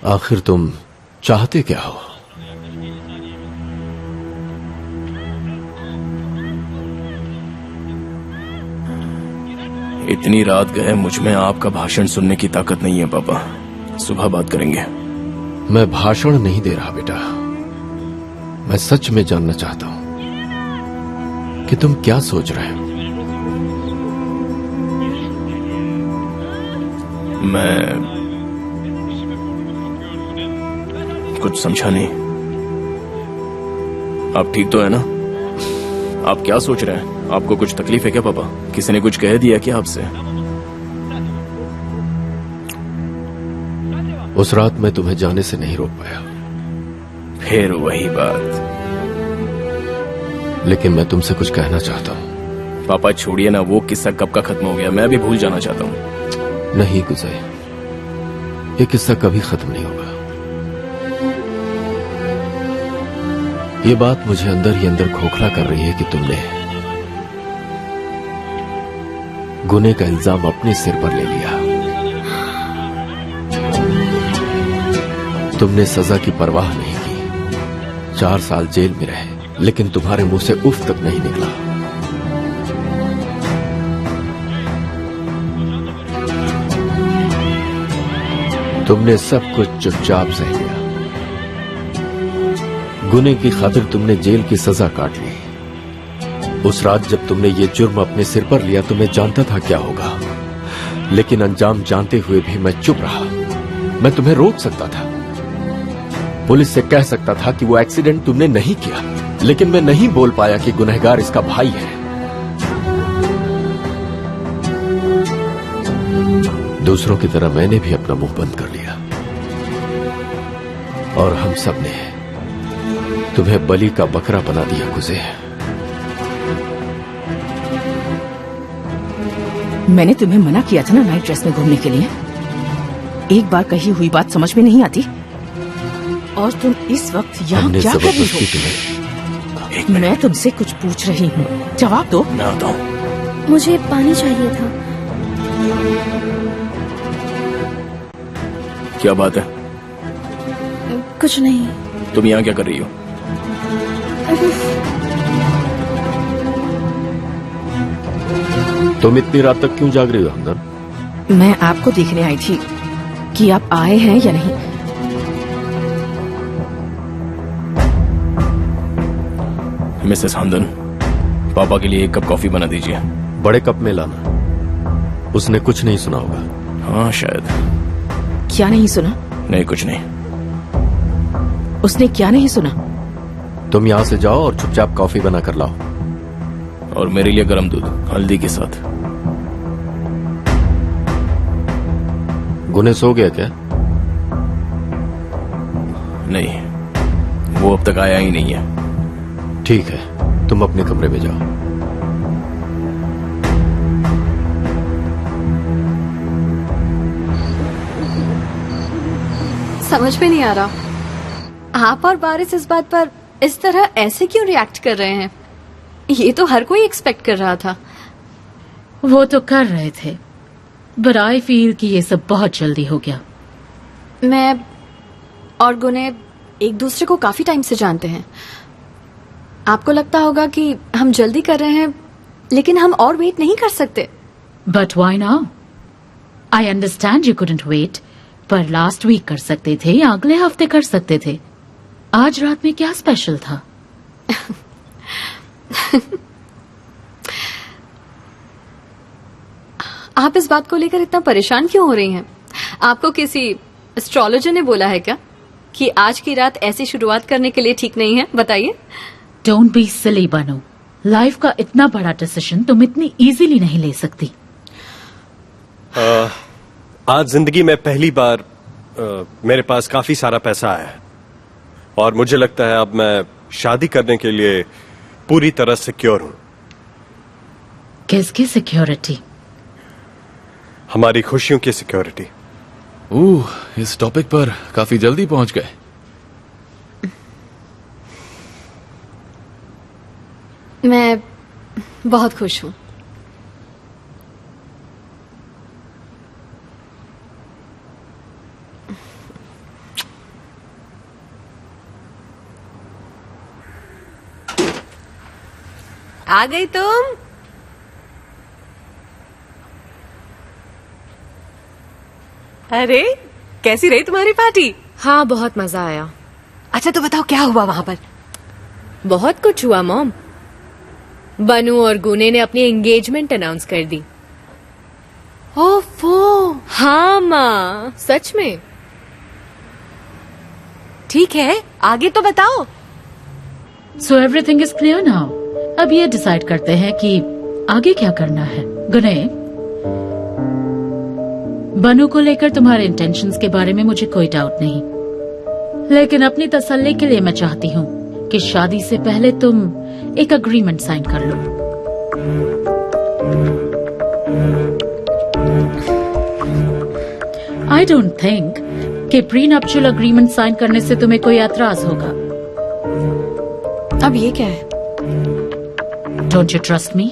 आखिर तुम चाहते क्या हो? इतनी रात गए, मुझ में आपका भाषण सुनने की ताकत नहीं है पापा। सुबह बात करेंगे। मैं भाषण नहीं दे रहा बेटा, मैं सच में जानना चाहता हूं कि तुम क्या सोच रहे हो। मैं कुछ समझा नहीं। आप ठीक तो है ना? आप क्या सोच रहे हैं? आपको कुछ तकलीफ है क्या पापा? किसी ने कुछ कह दिया क्या आपसे? उस रात मैं तुम्हें जाने से नहीं रोक पाया। फिर वही बात। लेकिन मैं तुमसे कुछ कहना चाहता हूं। पापा छोड़िए ना, वो किस्सा कब का खत्म हो गया, मैं भी भूल जाना चाहता हूं। नहीं गुजर, ये किस्सा कभी खत्म नहीं होगा। ये बात मुझे अंदर ही अंदर खोखला कर रही है कि तुमने गुने का इल्जाम अपने सिर पर ले लिया। तुमने सजा की परवाह नहीं की। 4 साल जेल में रहे, लेकिन तुम्हारे मुंह से उफ तक नहीं निकला। तुमने सब कुछ चुपचाप सह लिया। गुने की खातिर तुमने जेल की सजा काट ली। उस रात जब तुमने ये जुर्म अपने सिर पर लिया तो मैं जानता था क्या होगा, लेकिन अंजाम जानते हुए भी मैं चुप रहा। मैं तुम्हें रोक सकता था, पुलिस से कह सकता था कि वो एक्सीडेंट तुमने नहीं किया, लेकिन मैं नहीं बोल पाया कि गुनहगार इसका भाई है। दूसरों की तरह मैंने भी अपना मुंह बंद कर लिया, और हम सब ने तुम्हें बलि का बकरा बना दिया गुजे। मैंने तुम्हें मना किया था ना नाइट ड्रेस में घूमने के लिए। एक बार कही हुई बात समझ में नहीं आती, और तुम इस वक्त यहाँ क्या कर रही हो? मैं तुमसे कुछ पूछ रही हूँ, जवाब दो। मैं आता हूँ। मुझे पानी चाहिए था। क्या बात है? कुछ नहीं। तुम यहाँ क्या कर रही हो? तुम इतनी रात तक क्यों जाग रही हो हमदर्द? मैं आपको देखने आई थी कि आप आए हैं या नहीं। मिसेस हमदन, पापा के लिए 1 कप कॉफी बना दीजिए। बड़े कप में लाना। उसने कुछ नहीं सुना होगा। हाँ शायद। क्या नहीं सुना? नहीं, कुछ नहीं। उसने क्या नहीं सुना? तुम यहां से जाओ और चुपचाप कॉफी बना कर लाओ, और मेरे लिए गर्म दूध हल्दी के साथ। गुने सो गया क्या? नहीं, वो अब तक आया ही नहीं है। ठीक है, तुम अपने कमरे में जाओ। समझ में नहीं आ रहा, आप और बारिश इस बात पर इस तरह ऐसे क्यों रिएक्ट कर रहे हैं? ये तो हर कोई एक्सपेक्ट कर रहा था। वो तो कर रहे थे, बट आई फील कि ये सब बहुत जल्दी हो गया। मैं और गुने एक दूसरे को काफी टाइम से जानते हैं। आपको लगता होगा कि हम जल्दी कर रहे हैं, लेकिन हम और वेट नहीं कर सकते। But why now? I understand you couldn't wait, पर लास्ट वीक कर सकते थे या अगले हफ्ते कर सकते थे। आज रात में क्या स्पेशल था? आप इस बात को लेकर इतना परेशान क्यों हो रही हैं? आपको किसी एस्ट्रोलॉजर ने बोला है क्या कि आज की रात ऐसी शुरुआत करने के लिए ठीक नहीं है? बताइए। डोंट बी सिली बनो। लाइफ का इतना बड़ा डिसीजन तुम इतनी इजीली नहीं ले सकती। आज जिंदगी में पहली बार मेरे पास काफी सारा पैसा आया है, और मुझे लगता है अब मैं शादी करने के लिए पूरी तरह सिक्योर हूं। किसकी सिक्योरिटी? हमारी खुशियों की सिक्योरिटी। इस टॉपिक पर काफी जल्दी पहुंच गए। मैं बहुत खुश हूं। आ गई तुम? अरे कैसी रही तुम्हारी पार्टी? हाँ, बहुत मजा आया। अच्छा तो बताओ क्या हुआ वहां पर? बहुत कुछ हुआ मॉम। बनू और गुने ने अपनी एंगेजमेंट अनाउंस कर दी। ओफो। हाँ माँ, सच में। ठीक है, आगे तो बताओ। So everything is clear now. अब ये डिसाइड करते हैं कि आगे क्या करना है। गुने, बनू को लेकर तुम्हारे इंटेंशंस के बारे में मुझे कोई डाउट नहीं, लेकिन अपनी तसल्ली के लिए मैं चाहती हूँ कि शादी से पहले तुम एक अग्रीमेंट साइन कर लो। आई डोंट थिंक कि प्री नप्चुअल अग्रीमेंट साइन करने से तुम्हें कोई ऐतराज होगा। अब ये क्या है? Don't you trust me?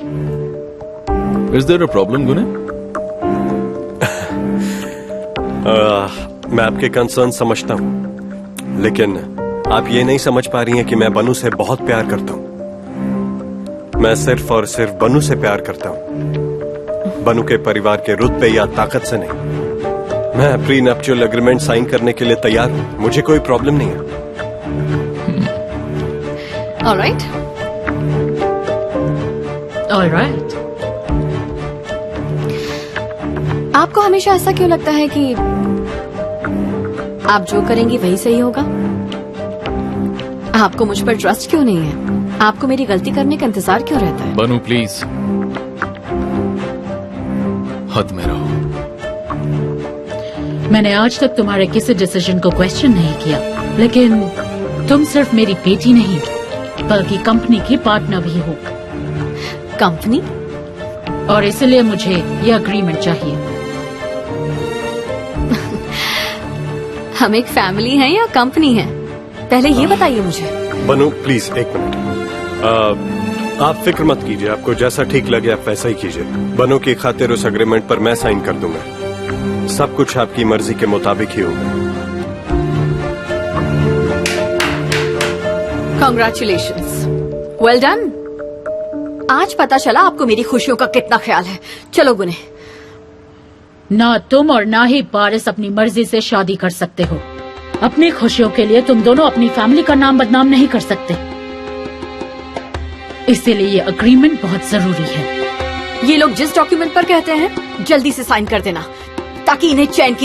Is there a problem गुने? मैं आपके कंसर्न समझता हूँ, लेकिन आप ये नहीं समझ पा रही हैं कि मैं बनू से बहुत प्यार करता हूँ। मैं सिर्फ और सिर्फ बनू से प्यार करता हूँ, बनू के परिवार के रुतबे या ताकत से नहीं। मैं प्री नप्चुअल एग्रीमेंट साइन करने के लिए तैयार हूँ, मुझे कोई प्रॉब्लम नहीं है। ऑलराइट। ऑलराइट। आपको हमेशा ऐसा क्यों लगता है कि आप जो करेंगी वही सही होगा? आपको मुझ पर ट्रस्ट क्यों नहीं है? आपको मेरी गलती करने का इंतजार क्यों रहता है? बनू प्लीज, हद में रहो। मैंने आज तक तुम्हारे किसी डिसीजन को क्वेश्चन नहीं किया, लेकिन तुम सिर्फ मेरी बेटी नहीं बल्कि कंपनी की पार्टनर भी हो। कंपनी? और इसलिए मुझे ये अग्रीमेंट चाहिए। हम एक फैमिली हैं या कंपनी है? पहले ये बताइए मुझे। बनू प्लीज एक मिनट। आप फिक्र मत कीजिए, आपको जैसा ठीक लगे आप वैसा ही कीजिए। बनू की खातिर उस एग्रीमेंट पर मैं साइन कर दूंगा। सब कुछ आपकी मर्जी के मुताबिक ही होगा। Congratulations, well done. आज पता चला आपको मेरी खुशियों का कितना ख्याल है। चलो गुने। ना तुम और ना ही बारिश अपनी मर्जी से शादी कर सकते हो। अपनी खुशियों के लिए तुम दोनों अपनी फैमिली का नाम बदनाम नहीं कर सकते, इसीलिए ये अग्रीमेंट बहुत जरूरी है। ये लोग जिस डॉक्यूमेंट पर कहते हैं जल्दी से साइन कर देना, ताकि इन्हें चैन की